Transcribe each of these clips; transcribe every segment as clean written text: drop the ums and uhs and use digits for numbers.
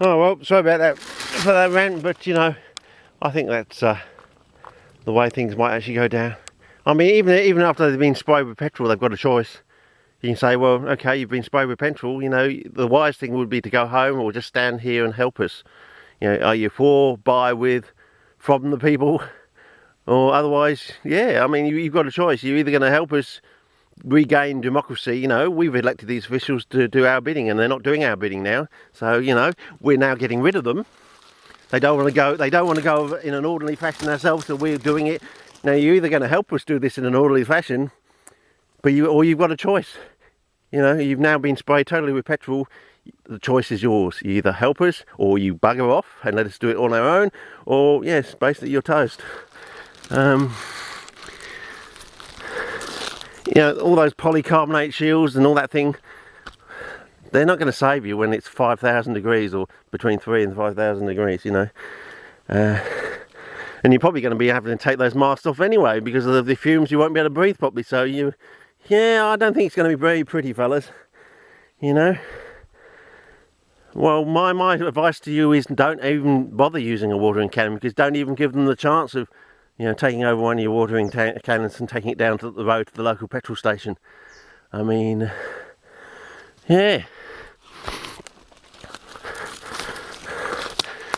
Oh well, sorry about that for that rant, but you know, I think that's the way things might actually go down. I mean, even after they've been sprayed with petrol, they've got a choice. You can say, well, okay, you've been sprayed with petrol, you know, the wise thing would be to go home or just stand here and help us. You know, are you for, by, with, from the people? Or otherwise, yeah, I mean, you've got a choice. You're either going to help us regain democracy. You know, we've elected these officials to do our bidding, and they're not doing our bidding now. So, you know, we're now getting rid of them. They don't want to go. They don't want to go in an orderly fashion themselves, so we're doing it. Now, you're either going to help us do this in an orderly fashion, or you've got a choice. You know, you've now been sprayed totally with petrol. The choice is yours. You either help us, or you bugger off and let us do it on our own, or yes, basically you're toast. You know, all those polycarbonate shields and all that thing, they're not going to save you when it's 5,000 degrees or between 3,000 and 5,000 degrees, you know. And you're probably going to be having to take those masks off anyway because of the fumes. You won't be able to breathe properly. So yeah, I don't think it's going to be very pretty, fellas, you know. Well, my advice to you is don't even bother using a watering cannon, because don't even give them the chance of, you know, taking over one of your watering cannons and taking it down to the road to the local petrol station. I mean, yeah.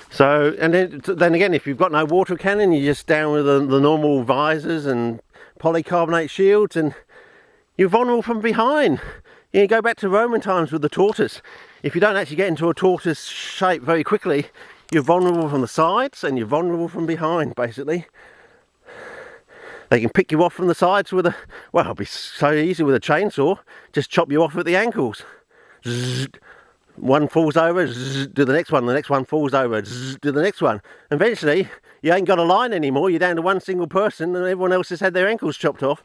So, and then again, if you've got no water cannon, you're just down with the normal visors and polycarbonate shields, and you're vulnerable from behind. You go back to Roman times with the tortoise. If you don't actually get into a tortoise shape very quickly, you're vulnerable from the sides and you're vulnerable from behind, basically. They can pick you off from the sides with well, it'll be so easy with a chainsaw. Just chop you off at the ankles. Zzz, one falls over, zzz, do the next one falls over, zzz, do the next one. Eventually, you ain't got a line anymore, you're down to one single person and everyone else has had their ankles chopped off.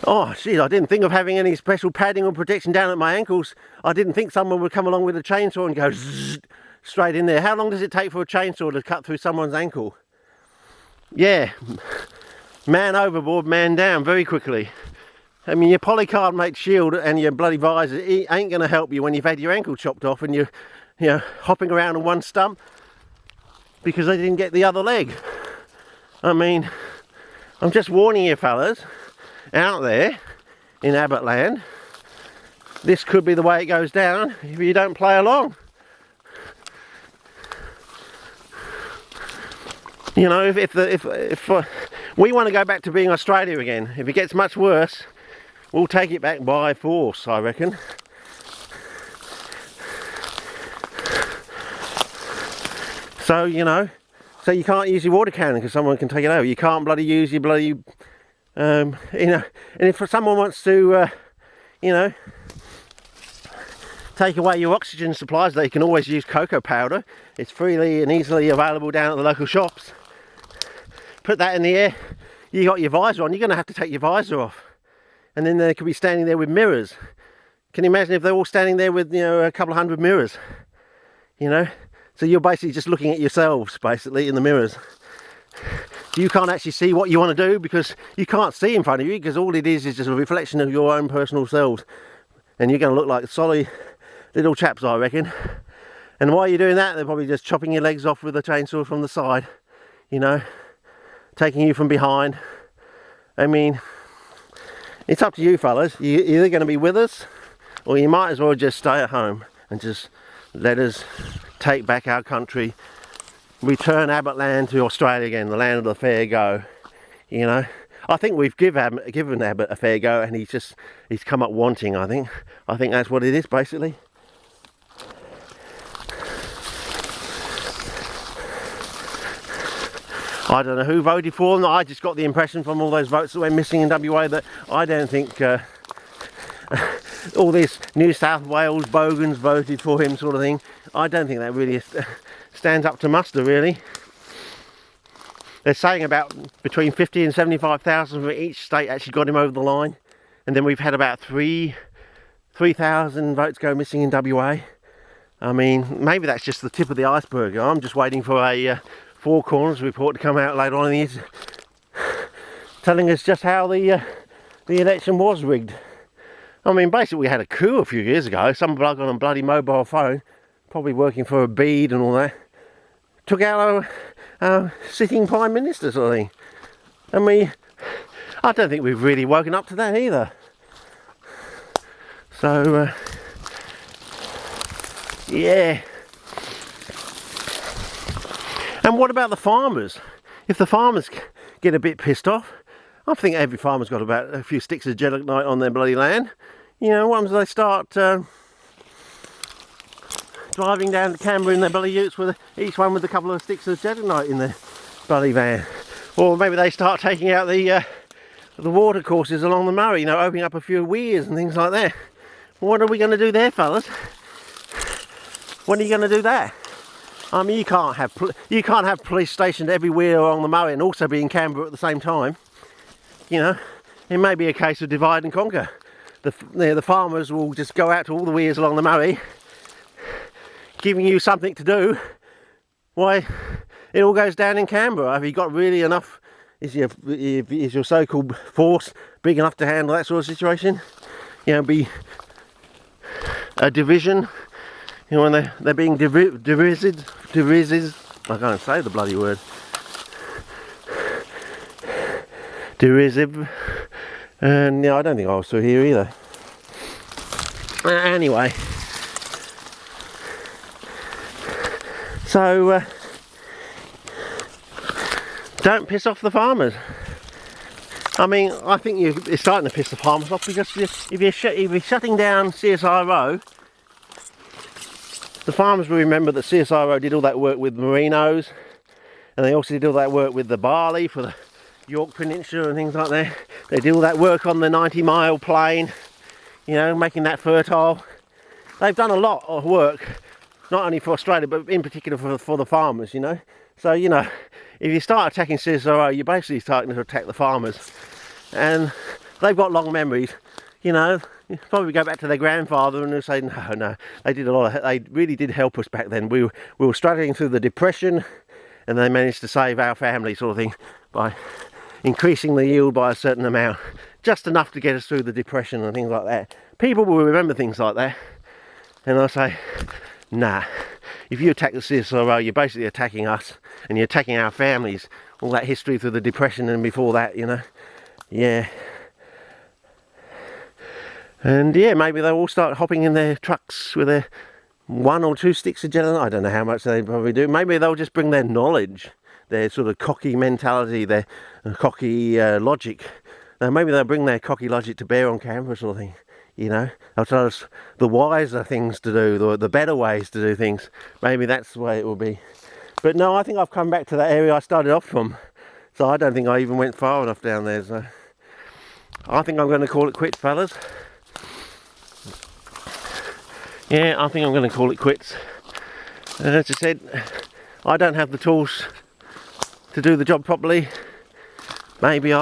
Oh, geez, I didn't think of having any special padding or protection down at my ankles. I didn't think someone would come along with a chainsaw and go zzz, straight in there. How long does it take for a chainsaw to cut through someone's ankle? Yeah, man overboard, man down very quickly. I mean, your polycarbonate shield and your bloody visor ain't going to help you when you've had your ankle chopped off and you're, you know, hopping around on one stump because they didn't get the other leg. I mean, I'm just warning you fellas, out there in Abbott Land, this could be the way it goes down if you don't play along. You know, if we want to go back to being Australia again, if it gets much worse, we'll take it back by force, I reckon. So, you know, so you can't use your water cannon because someone can take it over. You can't bloody use your bloody, you know, and if someone wants to, you know, take away your oxygen supplies, they can always use cocoa powder. It's freely and easily available down at the local shops. Put that in the air, you got your visor on, you're going to have to take your visor off. And then they could be standing there with mirrors. Can you imagine if they're all standing there with, you know, a couple of hundred mirrors? You know? So you're basically just looking at yourselves, basically, in the mirrors. You can't actually see what you want to do because you can't see in front of you, because all it is just a reflection of your own personal selves. And you're going to look like solid little chaps, I reckon. And while you're doing that, they're probably just chopping your legs off with a chainsaw from the side, you know, taking you from behind. I mean, it's up to you fellas. You're either going to be with us, or you might as well just stay at home and just let us take back our country, return Abbott Land to Australia again, the land of the fair go. You know, I think we've given Abbott a fair go, and he's come up wanting. I think that's what it is, basically. I don't know who voted for them. I just got the impression from all those votes that went missing in WA that I don't think all this New South Wales bogans voted for him sort of thing. I don't think that really stands up to muster, really. They're saying about between 50 and 75,000 from each state actually got him over the line. And then we've had about 3,000 votes go missing in WA. I mean, maybe that's just the tip of the iceberg. I'm just waiting for a Four Corners report to come out later on in the year telling us just how the election was rigged. I mean, basically we had a coup a few years ago. Some bloke on a bloody mobile phone probably working for a bead and all that, took out our sitting Prime Minister sort of thing. And I don't think we've really woken up to that either. So, yeah. And what about the farmers? If the farmers get a bit pissed off, I think every farmer's got about a few sticks of gelignite on their bloody land. You know, once they start driving down to Canberra in their bloody utes with each one with a couple of sticks of gelignite in their bloody van. Or maybe they start taking out the water courses along the Murray, you know, opening up a few weirs and things like that. What are we going to do there, fellas? When are you going to do that? I mean, you can't have police stationed everywhere along the Murray and also be in Canberra at the same time. You know, it may be a case of divide and conquer. The farmers will just go out to all the weirs along the Murray, giving you something to do. Why, it all goes down in Canberra. Have you got really enough? Is your so-called force big enough to handle that sort of situation? You know, be a division. You know, when they're being derisive, I can't say the bloody word. Derisive. And yeah, I don't think I was through here either. Anyway. So, don't piss off the farmers. I mean, I think you're starting to piss the farmers off, because if you're shutting down CSIRO, the farmers will remember that CSIRO did all that work with merinos, and they also did all that work with the barley for the York Peninsula and things like that. They did all that work on the 90-mile plain, you know, making that fertile. They've done a lot of work, not only for Australia, but in particular for the farmers, you know. So, you know, if you start attacking CSIRO, you're basically starting to attack the farmers. And they've got long memories, you know. You probably go back to their grandfather and they'll say, no, they really did help us back then. We were struggling through the Depression, and they managed to save our family, sort of thing, by increasing the yield by a certain amount, just enough to get us through the Depression and things like that. People will remember things like that. And I say, nah, if you attack the CSIRO, you're basically attacking us, and you're attacking our families, all that history through the Depression and before that, you know. Yeah. And yeah, maybe they'll all start hopping in their trucks with their 1 or 2 sticks of gelignite. I don't know how much they probably do. Maybe they'll just bring their knowledge, their sort of cocky mentality, their cocky logic. Now, maybe they'll bring their cocky logic to bear on Canberra, sort of thing. You know, they'll tell us the wiser things to do, the better ways to do things. Maybe that's the way it will be. But no, I think I've come back to that area I started off from. So I don't think I even went far enough down there. So I think I'm going to call it quits, fellas. Yeah, I think I'm going to call it quits. As I said, I don't have the tools to do the job properly. Maybe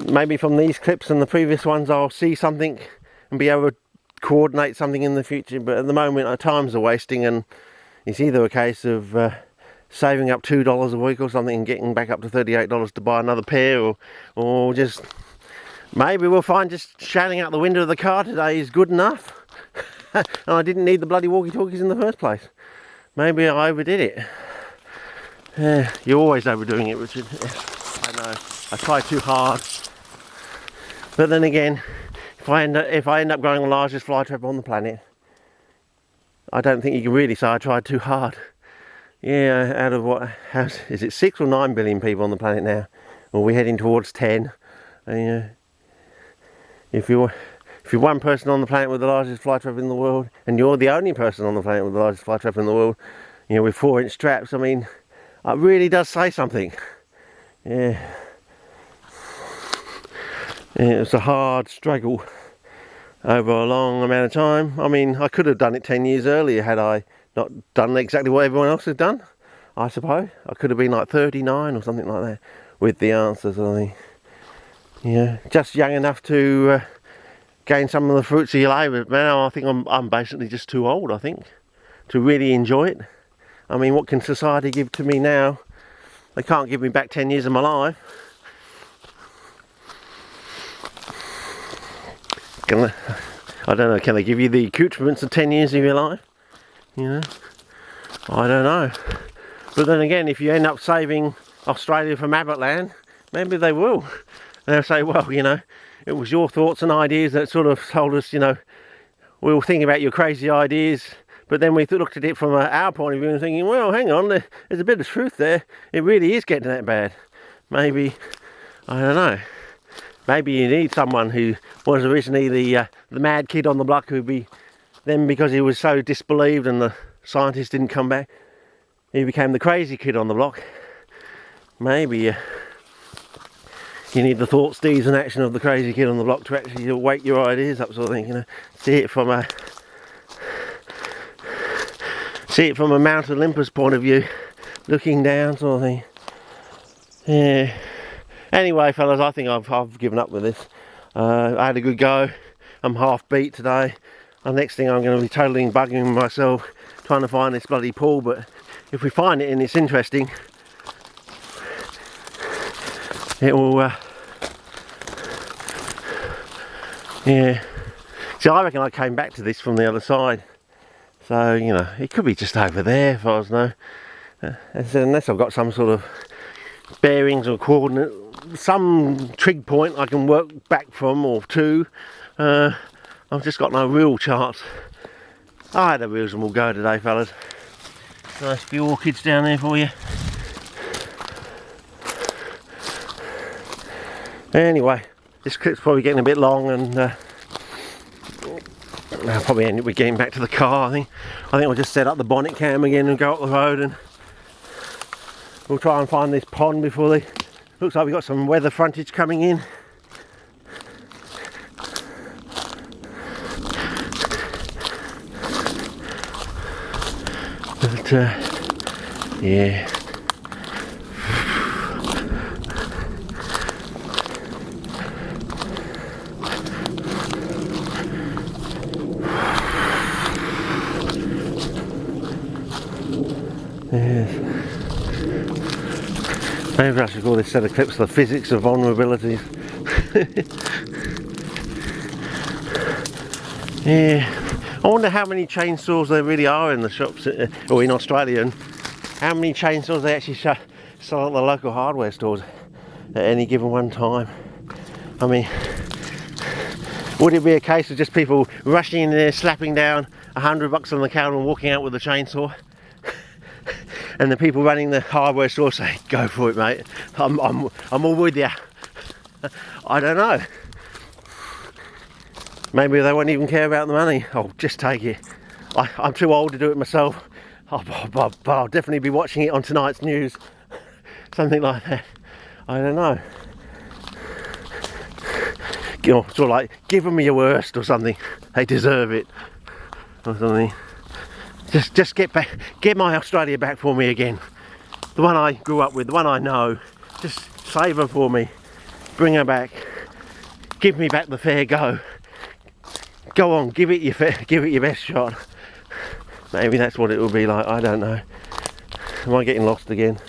maybe from these clips and the previous ones I'll see something and be able to coordinate something in the future, but at the moment our times are wasting, and it's either a case of saving up $2 a week or something and getting back up to $38 to buy another pair, or just maybe we'll find just shouting out the window of the car today is good enough. And I didn't need the bloody walkie-talkies in the first place. Maybe I overdid it. You're always overdoing it, Richard. I know. I try too hard. But then again, if I end up growing the largest fly trap on the planet, I don't think you can really say I tried too hard. Yeah, out of is it 6 or 9 billion people on the planet now? Well, we're heading towards 10. And, if you're one person on the planet with the largest fly trap in the world, and you're the only person on the planet with the largest fly trap in the world, you know, with 4-inch traps, I mean, it really does say something. Yeah. It was a hard struggle over a long amount of time. I mean, I could have done it 10 years earlier had I not done exactly what everyone else has done, I suppose. I could have been like 39 or something like that with the answers, I think. Yeah, just young enough to gain some of the fruits of your labour. But now I think I'm basically just too old, I think, to really enjoy it. I mean, what can society give to me now? They can't give me back 10 years of my life. I don't know, can they give you the accoutrements of 10 years of your life? You know, I don't know. But then again, if you end up saving Australia from Abbotland, maybe they will. They'll say, well, you know, it was your thoughts and ideas that sort of told us, you know, we were thinking about your crazy ideas, but then we looked at it from our point of view and thinking, well, hang on, there's a bit of truth there. It really is getting that bad. Maybe, I don't know. Maybe you need someone who was originally the mad kid on the block who'd be, then because he was so disbelieved and the scientists didn't come back, he became the crazy kid on the block. Maybe you need the thoughts, deeds and action of the crazy kid on the block to actually wake your ideas up, sort of thing, you know. See it from a Mount Olympus point of view, looking down, sort of thing. Yeah. Anyway, fellas, I think I've given up with this. I had a good go. I'm half beat today. The next thing I'm going to be totally bugging myself trying to find this bloody pool, but if we find it and it's interesting, it will yeah. See, I reckon I came back to this from the other side, so you know, it could be just over there if I was know, unless I've got some sort of bearings or coordinate, some trig point I can work back from or to. I've just got no real chance. I had a reasonable go today, fellas. Nice few orchids down there for you. Anyway, this clip's probably getting a bit long, and I'll probably end up with getting back to the car. I think I'll just set up the bonnet cam again and go up the road, and we'll try and find this pond before they. Looks like we've got some weather frontage coming in. But yeah. Yes. Maybe I should call this set of clips the physics of vulnerabilities. Yeah. I wonder how many chainsaws there really are in the shops, or in Australia, and how many chainsaws they actually sell at the local hardware stores at any given one time. I mean, would it be a case of just people rushing in there, slapping down $100 on the counter and walking out with a chainsaw? And the people running the hardware store say, "Go for it, mate. I'm all with you." I don't know. Maybe they won't even care about the money. Oh, just take it. I'm too old to do it myself. But I'll definitely be watching it on tonight's news. Something like that. I don't know. You know, sort of like, give them your worst or something. They deserve it. Or something. Just get my Australia back for me again. The one I grew up with, the one I know. Just save her for me. Bring her back. Give me back the fair go. Go on, give it your best shot. Maybe that's what it will be like. I don't know. Am I getting lost again?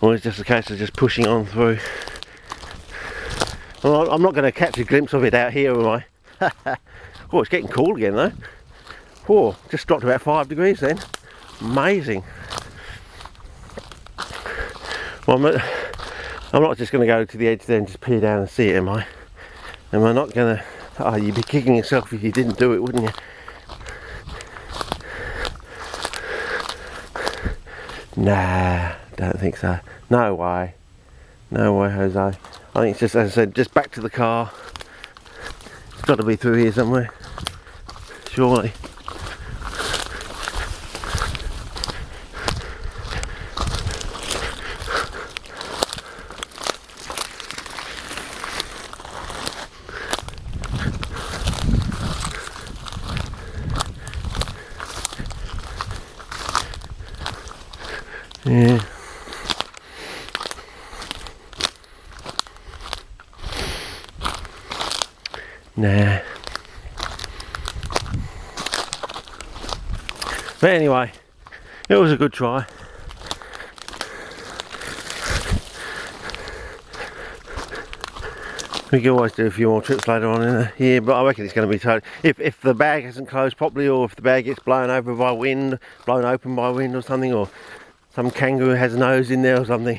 Or is it just a case of just pushing on through? Well, I'm not going to catch a glimpse of it out here, am I? Oh, it's getting cool again though. Oh, just dropped about 5 degrees then. Amazing. Well, I'm not just going to go to the edge there and just peer down and see it, am I? Am I not going to... Oh, you'd be kicking yourself if you didn't do it, wouldn't you? Nah, don't think so. No way. No way, Jose. I think it's just, as I said, just back to the car. It's got to be through here somewhere. Surely. Yeah. Nah. But anyway, it was a good try. We can always do a few more trips later on in the year, but I reckon it's going to be totally... If the bag hasn't closed properly, or if the bag gets blown over by wind, blown open by wind or something, or some kangaroo has a nose in there or something,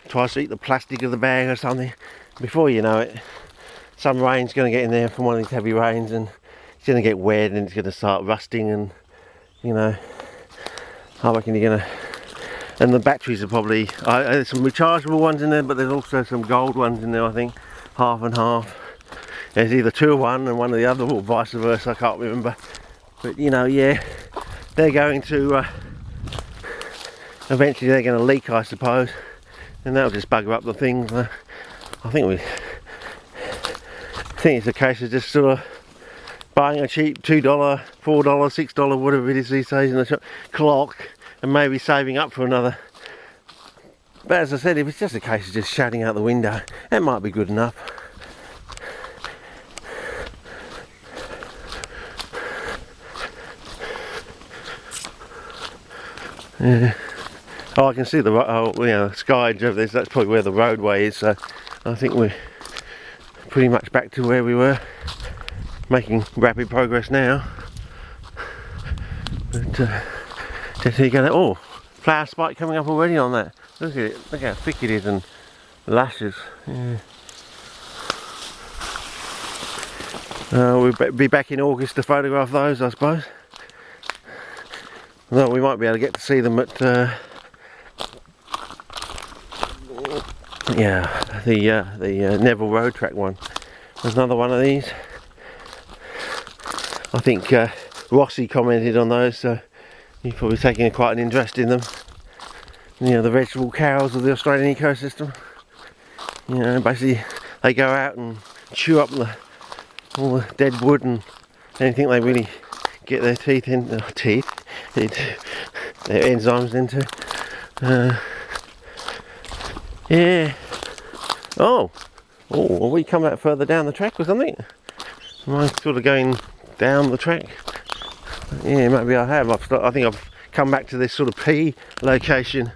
tries to eat the plastic of the bag or something, before you know it, some rain's going to get in there from one of these heavy rains, and it's going to get wet and it's going to start rusting, and you know, I reckon you're going to... And the batteries are probably, there's some rechargeable ones in there, but there's also some gold ones in there, I think, half and half. There's either 2 of one and 1 of the other, or vice versa, I can't remember. But you know, yeah, they're going to, eventually they're going to leak, I suppose, and that'll just bugger up the things. I think it's a case of just sort of buying a cheap $2, $4, $6, whatever it is these days in the shop, clock, and maybe saving up for another. But as I said, if it's just a case of just shutting out the window, that might be good enough. Yeah. Oh, I can see the sky over there. That's probably where the roadway is. So I think we're pretty much back to where we were, making rapid progress now. But just here you go. Oh, flower spike coming up already on that. Look at it. Look how thick it is and lashes. Yeah. We'll be back in August to photograph those, I suppose. Well, we might be able to get to see them at the Neville Road Track one. There's another one of these. I think Rossi commented on those, so he's probably taking quite an interest in them. You know, the vegetable cows of the Australian ecosystem. You know, basically they go out and chew up all the dead wood and anything they really get their their enzymes into. Yeah. Oh, will we come out further down the track or something? Am I sort of going down the track? Yeah, maybe I have. I think I've come back to this sort of P location,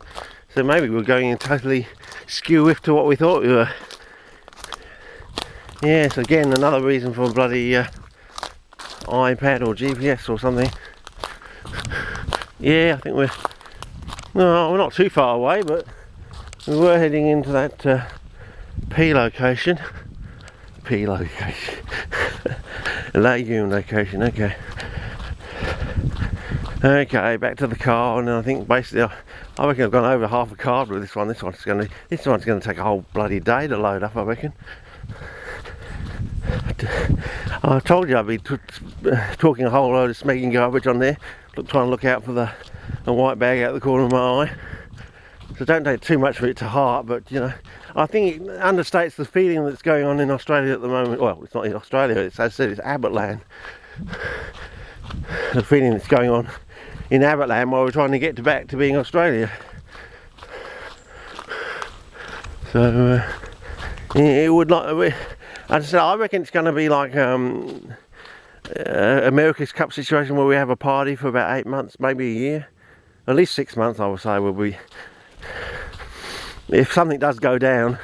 so maybe we're going in totally skew with to what we thought we were. Yes, again, another reason for a bloody iPad or GPS or something. Yeah, I think we're not too far away, but we were heading into that P location. Legume location, okay. Okay, back to the car, and I think basically I reckon I've gone over half a card with this one. This one's going to take a whole bloody day to load up, I reckon. I told you I'd be talking a whole load of smegging garbage on there, trying to look out for the white bag out the corner of my eye. So don't take too much of it to heart, but you know, I think it understates the feeling that's going on in Australia at the moment. Well, it's not in Australia, as I said, it's Abbotland. The feeling that's going on in Abbotland while we're trying to get back to being Australia. So it would not. As I said, I reckon it's going to be like America's Cup situation, where we have a party for about 8 months, maybe a year, at least 6 months. I would say will be. If something does go down,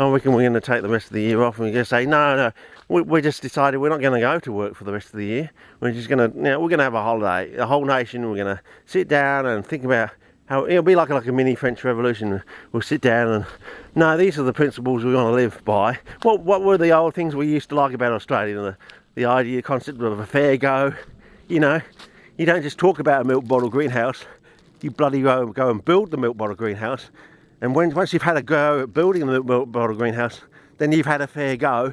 I reckon we're going to take the rest of the year off, and we're going to say no. We just decided we're not going to go to work for the rest of the year. We're just going to, we're going to have a holiday, a whole nation. We're going to sit down and think about how it'll be like a mini French Revolution. We'll sit down and, no, these are the principles we want to live by. What were the old things we used to like about Australia? The idea, concept of a fair go. You know, you don't just talk about a milk bottle greenhouse. You bloody go and build the milk bottle greenhouse. And once you've had a go at building the milk bottle greenhouse, then you've had a fair go.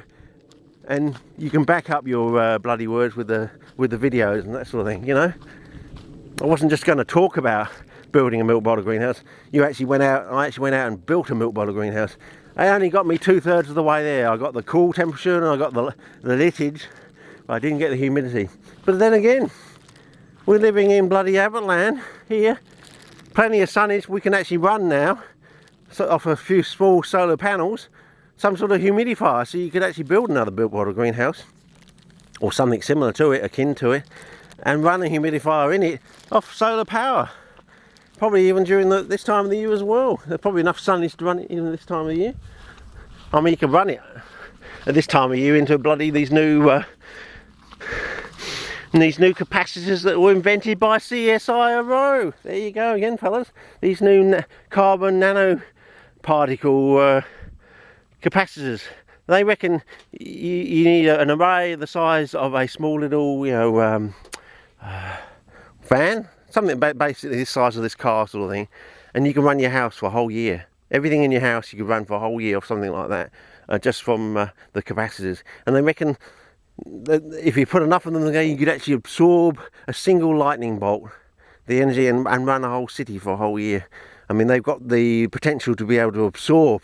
And you can back up your bloody words with the videos and that sort of thing, you know. I wasn't just going to talk about building a milk bottle greenhouse. I actually went out and built a milk bottle greenhouse. It only got me 2/3 of the way there. I got the cool temperature and I got the litage, but I didn't get the humidity. But then again, we're living in bloody Abbotland here. Plenty of sunnage. We can actually run now, so off a few small solar panels, some sort of humidifier, so you could actually build another milk bottle greenhouse or something similar to it, akin to it, and run a humidifier in it off solar power. Probably even during this time of the year as well. There's probably enough sunnage to run it in this time of the year. I mean, you can run it at this time of year into bloody these new capacitors that were invented by CSIRO. There you go again, fellas. These new carbon nanoparticle capacitors. They reckon you need an array the size of a small little, van, something basically this size of this car sort of thing, and you can run your house for a whole year. Everything in your house you could run for a whole year or something like that, just from the capacitors. And they reckon that if you put enough of them together, you could actually absorb a single lightning bolt, the energy, and run a whole city for a whole year. I mean, they've got the potential to be able to absorb,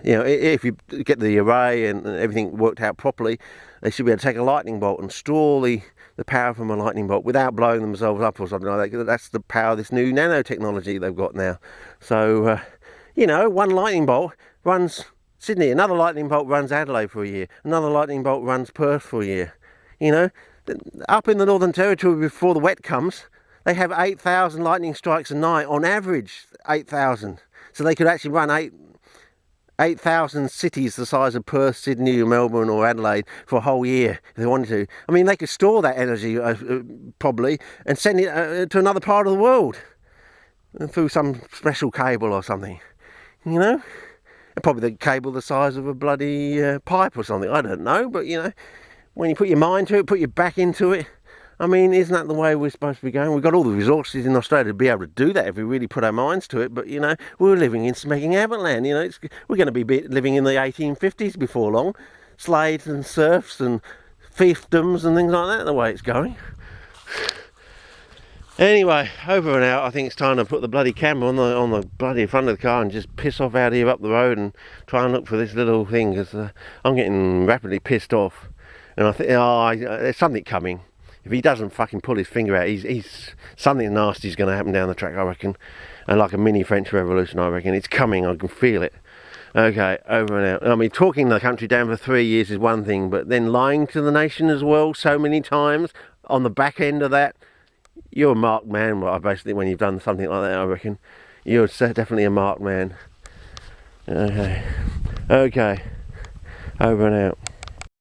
if you get the array and everything worked out properly, they should be able to take a lightning bolt and store the power from a lightning bolt without blowing themselves up or something like that. That's the power of this new nanotechnology they've got now. So, one lightning bolt runs Sydney, another lightning bolt runs Adelaide for a year, another lightning bolt runs Perth for a year. Up in the Northern Territory before the wet comes, they have 8,000 lightning strikes a night, on average 8,000. So they could actually run 8,000 cities the size of Perth, Sydney, Melbourne or Adelaide for a whole year if they wanted to. I mean, they could store that energy probably and send it to another part of the world through some special cable or something, and probably the cable the size of a bloody pipe or something, I don't know. But when you put your mind to it, put your back into it, I mean, isn't that the way we're supposed to be going? We've got all the resources in Australia to be able to do that if we really put our minds to it. But, we're living in smacking Aberland. We're going to be living in the 1850s before long. Slaves and serfs and fiefdoms and things like that, the way it's going. Anyway, over and out. I think it's time to put the bloody camera on the bloody front of the car and just piss off out here up the road and try and look for this little thing, because I'm getting rapidly pissed off. And I think, there's something coming. If he doesn't fucking pull his finger out, he's something nasty's going to happen down the track, I reckon. And like a mini French Revolution, I reckon. It's coming, I can feel it. Okay, over and out. I mean, talking the country down for 3 years is one thing, but then lying to the nation as well so many times on the back end of that, you're a marked man, basically, when you've done something like that, I reckon. You're definitely a marked man. Okay, over and out.